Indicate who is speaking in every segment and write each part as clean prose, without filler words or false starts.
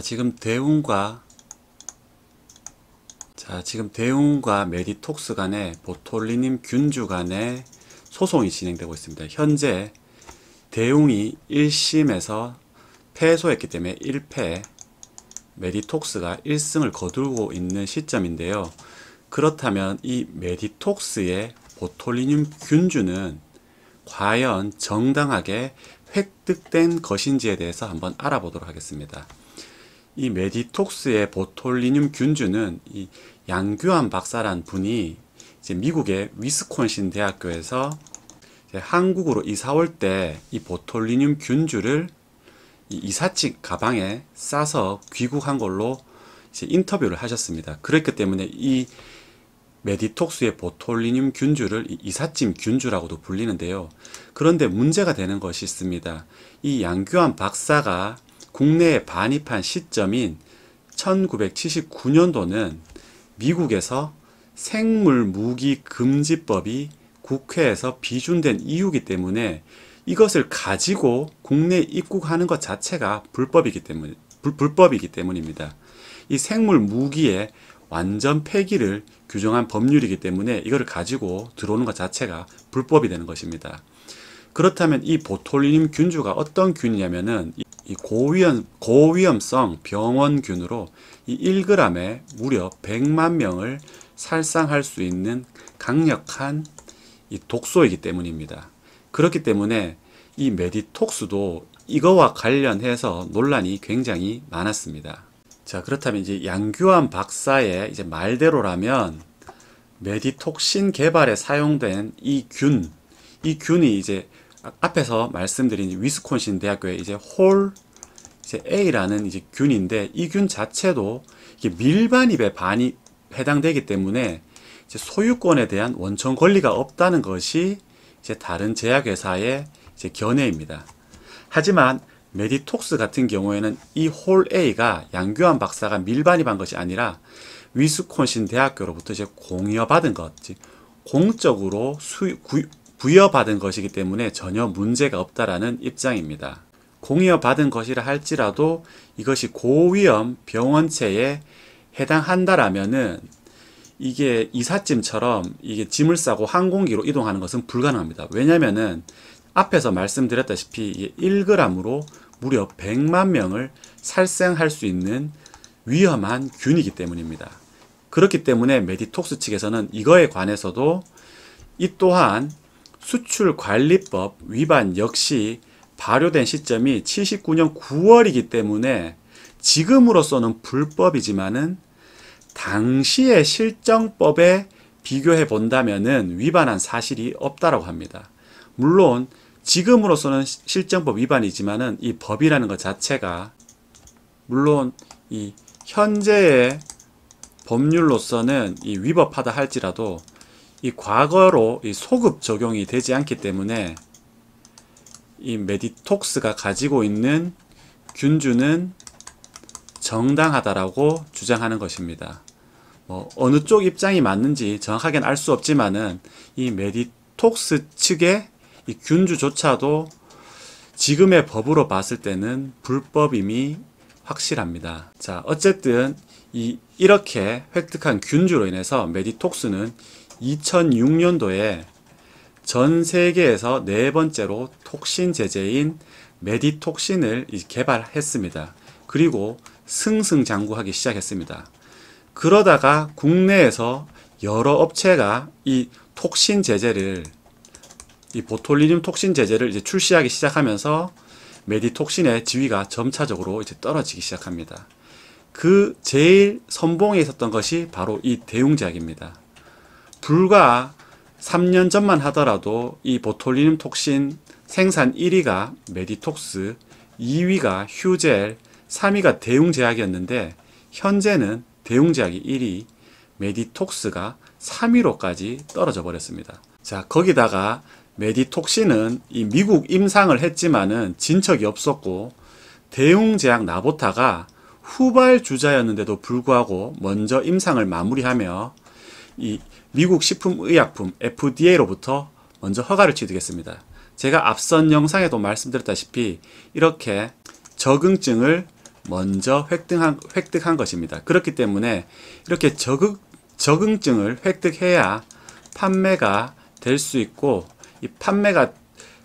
Speaker 1: 지금 대웅과 메디톡스 간에 보톨리눔 균주 간에 소송이 진행되고 있습니다. 현재 대웅이 1심에서 패소했기 때문에 1패, 메디톡스가 1승을 거두고 있는 시점인데요. 그렇다면 이 메디톡스의 보톨리눔 균주는 과연 정당하게 획득된 것인지에 대해서 한번 알아보도록 하겠습니다. 이 메디톡스의 보톨리눔 균주는 이 양규환 박사란 분이 이제 미국의 위스콘신 대학교에서 한국으로 이사 올 때 이 보톨리눔 균주를 이 이삿짐 가방에 싸서 귀국한 걸로 이제 인터뷰를 하셨습니다. 그렇기 때문에 이 메디톡스의 보톨리눔 균주를 이삿짐 균주라고도 불리는데요. 그런데 문제가 되는 것이 있습니다. 이 양규환 박사가 국내에 반입한 시점인 1979년도는 미국에서 생물무기금지법이 국회에서 비준된 이유이기 때문에 이것을 가지고 국내에 입국하는 것 자체가 불법이기 때문입니다. 이 생물무기의 완전 폐기를 규정한 법률이기 때문에 이거를 가지고 들어오는 것 자체가 불법이 되는 것입니다. 그렇다면 이 보톨리눔 균주가 어떤 균이냐면은 이 고위험성 병원균으로 이 1g에 무려 100만 명을 살상할 수 있는 강력한 이 독소이기 때문입니다. 그렇기 때문에 이 메디톡스도 이거와 관련해서 논란이 굉장히 많았습니다. 자, 그렇다면 이제 양규환 박사의 이제 말대로라면 메디톡신 개발에 사용된 이 균이 이제 앞에서 말씀드린 위스콘신 대학교의 이제 A라는 이제 균인데 이 균 자체도 이게 밀반입에 해당되기 때문에 이제 소유권에 대한 원천 권리가 없다는 것이 이제 다른 제약회사의 이제 견해입니다. 하지만 메디톡스 같은 경우에는 이 A가 양규환 박사가 밀반입한 것이 아니라 위스콘신 대학교로부터 이제 공여받은 것, 즉 공적으로 부여받은 것이기 때문에 전혀 문제가 없다라는 입장입니다. 공여받은 것이라 할지라도 이것이 고위험 병원체에 해당한다라면은 이게 이삿짐처럼 이게 짐을 싸고 항공기로 이동하는 것은 불가능합니다. 왜냐면은 앞에서 말씀드렸다시피 이게 1g으로 무려 100만 명을 살생할 수 있는 위험한 균이기 때문입니다. 그렇기 때문에 메디톡스 측에서는 이거에 관해서도 이 또한 수출관리법 위반 역시 발효된 시점이 79년 9월이기 때문에 지금으로서는 불법이지만은 당시의 실정법에 비교해 본다면은 위반한 사실이 없다라고 합니다. 물론 지금으로서는 실정법 위반이지만은 이 법이라는 것 자체가 물론 이 현재의 법률로서는 이 위법하다 할지라도 이 과거로 이 소급 적용이 되지 않기 때문에 이 메디톡스가 가지고 있는 균주는 정당하다라고 주장하는 것입니다. 어느 쪽 입장이 맞는지 정확하게는 알 수 없지만은 이 메디톡스 측의 이 균주조차도 지금의 법으로 봤을 때는 불법임이 확실합니다. 자, 어쨌든 이렇게 획득한 균주로 인해서 메디톡스는 2006년도에 전 세계에서 네 번째로 톡신 제제인 메디톡신을 개발했습니다. 그리고 승승장구하기 시작했습니다. 그러다가 국내에서 여러 업체가 이 톡신 제제를 이 보톨리눔 톡신 제제를 이제 출시하기 시작하면서 메디톡신의 지위가 점차적으로 이제 떨어지기 시작합니다. 그 제일 선봉에 있었던 것이 바로 이 대웅제약입니다. 불과 3년 전만 하더라도 이 보톨리눔 톡신 생산 1위가 메디톡스, 2위가 휴젤, 3위가 대웅제약이었는데 현재는 대웅제약이 1위, 메디톡스가 3위로까지 떨어져 버렸습니다. 자, 거기다가 메디톡신은 이 미국 임상을 했지만은 진척이 없었고 대웅제약 나보타가 후발 주자였는데도 불구하고 먼저 임상을 마무리하며 이 미국 식품의약품 FDA로부터 먼저 허가를 취득했습니다. 제가 앞선 영상에도 말씀드렸다시피 이렇게 적응증을 먼저 획득한 것입니다. 그렇기 때문에 이렇게 적응증을 획득해야 판매가 될 수 있고, 이 판매가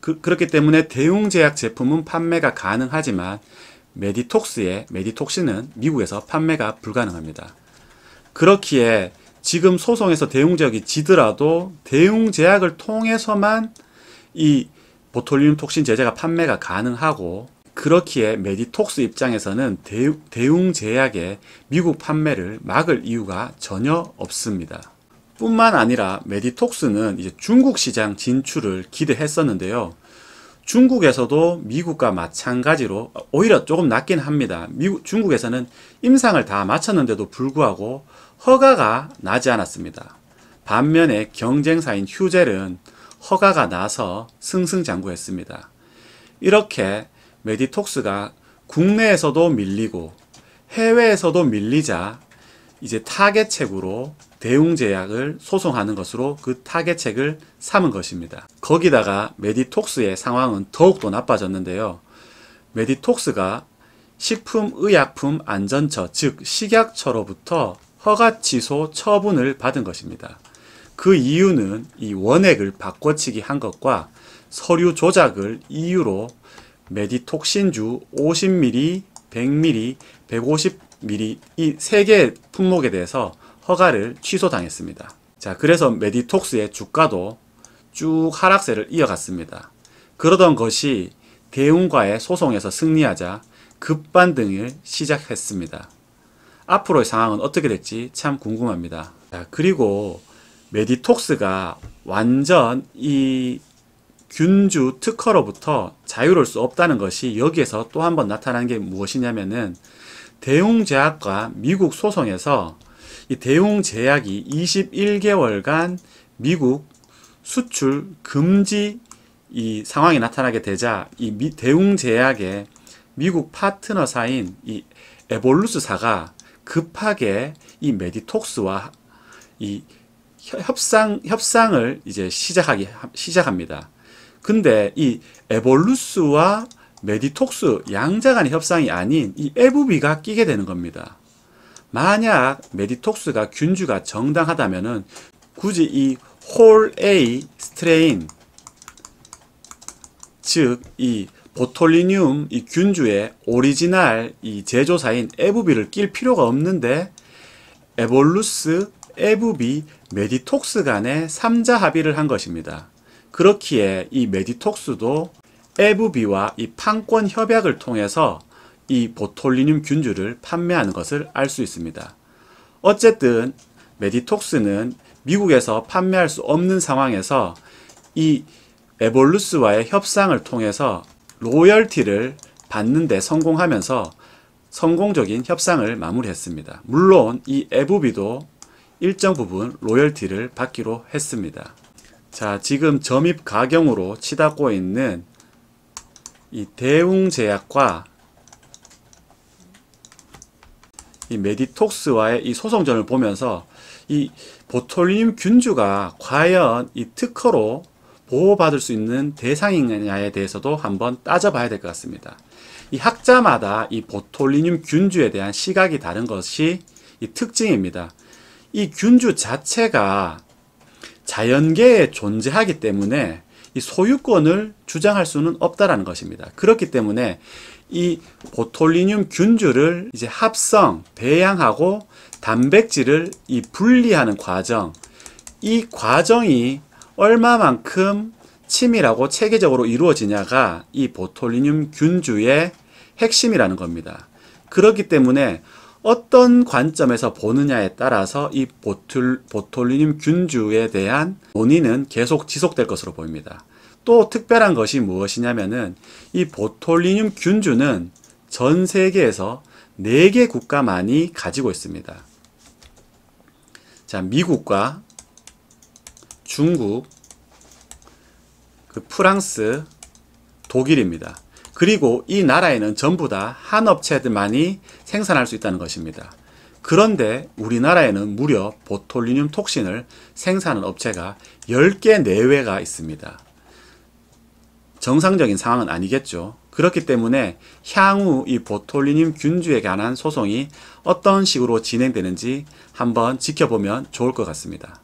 Speaker 1: 그렇기 때문에 대웅제약 제품은 판매가 가능하지만 메디톡스는 미국에서 판매가 불가능합니다. 그렇기에 지금 소송에서 대웅제약이 지더라도 대웅제약을 통해서만 이 보톨리눔 톡신 제제가 판매가 가능하고, 그렇기에 메디톡스 입장에서는 대웅제약의 미국 판매를 막을 이유가 전혀 없습니다. 뿐만 아니라 메디톡스는 이제 중국 시장 진출을 기대했었는데요. 중국에서도 미국과 마찬가지로 오히려 조금 낮긴 합니다. 중국에서는 임상을 다 마쳤는데도 불구하고 허가가 나지 않았습니다. 반면에 경쟁사인 휴젤은 허가가 나서 승승장구했습니다. 이렇게 메디톡스가 국내에서도 밀리고 해외에서도 밀리자 이제 타겟책으로 대웅제약을 소송하는 것으로 그 타겟책을 삼은 것입니다. 거기다가 메디톡스의 상황은 더욱더 나빠졌는데요. 메디톡스가 식품의약품안전처, 즉 식약처로부터 허가 취소 처분을 받은 것입니다. 그 이유는 이 원액을 바꿔치기 한 것과 서류 조작을 이유로 메디톡신주 50ml, 100ml, 150ml 이 3개의 품목에 대해서 허가를 취소당했습니다. 자, 그래서 메디톡스의 주가도 쭉 하락세를 이어갔습니다. 그러던 것이 대웅과의 소송에서 승리하자 급반등을 시작했습니다. 앞으로의 상황은 어떻게 될지 참 궁금합니다. 자, 그리고 메디톡스가 완전 이 균주 특허로부터 자유로울 수 없다는 것이 여기에서 또 한 번 나타난 게 무엇이냐면은 대웅제약과 미국 소송에서 이 대웅제약이 21개월간 미국 수출 금지 이 상황이 나타나게 되자 이 대웅제약의 미국 파트너사인 이 에볼루스사가 급하게 이 메디톡스와 이 협상을 이제 시작합니다. 근데 이 에볼루스와 메디톡스 양자 간의 협상이 아닌 이 에브비가 끼게 되는 겁니다. 만약 메디톡스가 균주가 정당하다면은 굳이 이 홀 A 스트레인, 즉 이 보톨리늄 이 균주의 오리지널 이 제조사인 에브비를 낄 필요가 없는데 에볼루스, 에브비, 메디톡스 간의 3자 합의를 한 것입니다. 그렇기에 이 메디톡스도 에브비와 이 판권 협약을 통해서 이 보톨리늄 균주를 판매하는 것을 알 수 있습니다. 어쨌든 메디톡스는 미국에서 판매할 수 없는 상황에서 이 에볼루스와의 협상을 통해서 로열티를 받는 데 성공하면서 성공적인 협상을 마무리했습니다. 물론 이 에브비도 일정 부분 로열티를 받기로 했습니다. 자, 지금 점입 가경으로 치닫고 있는 이 대웅제약과 이 메디톡스와의 이 소송전을 보면서 이 보톨리늄 균주가 과연 이 특허로 보호받을 수 있는 대상이냐에 대해서도 한번 따져봐야 될 것 같습니다. 이 학자마다 이 보톨리늄 균주에 대한 시각이 다른 것이 이 특징입니다. 이 균주 자체가 자연계에 존재하기 때문에 이 소유권을 주장할 수는 없다라는 것입니다. 그렇기 때문에 이 보톨리늄 균주를 이제 합성, 배양하고 단백질을 이 분리하는 과정, 이 과정이 얼마만큼 치밀하고 체계적으로 이루어지냐가 이 보톨리늄 균주의 핵심이라는 겁니다. 그렇기 때문에 어떤 관점에서 보느냐에 따라서 이 보톨리늄 균주에 대한 논의는 계속 지속될 것으로 보입니다. 또 특별한 것이 무엇이냐면은 이 보톨리늄 균주는 전 세계에서 4개 국가만이 가지고 있습니다. 자, 미국과 중국, 프랑스, 독일입니다. 그리고 이 나라에는 전부 다 한 업체들만이 생산할 수 있다는 것입니다. 그런데 우리나라에는 무려 보톨리늄 톡신을 생산하는 업체가 10개 내외가 있습니다. 정상적인 상황은 아니겠죠. 그렇기 때문에 향후 이 보톨리늄 균주에 관한 소송이 어떤 식으로 진행되는지 한번 지켜보면 좋을 것 같습니다.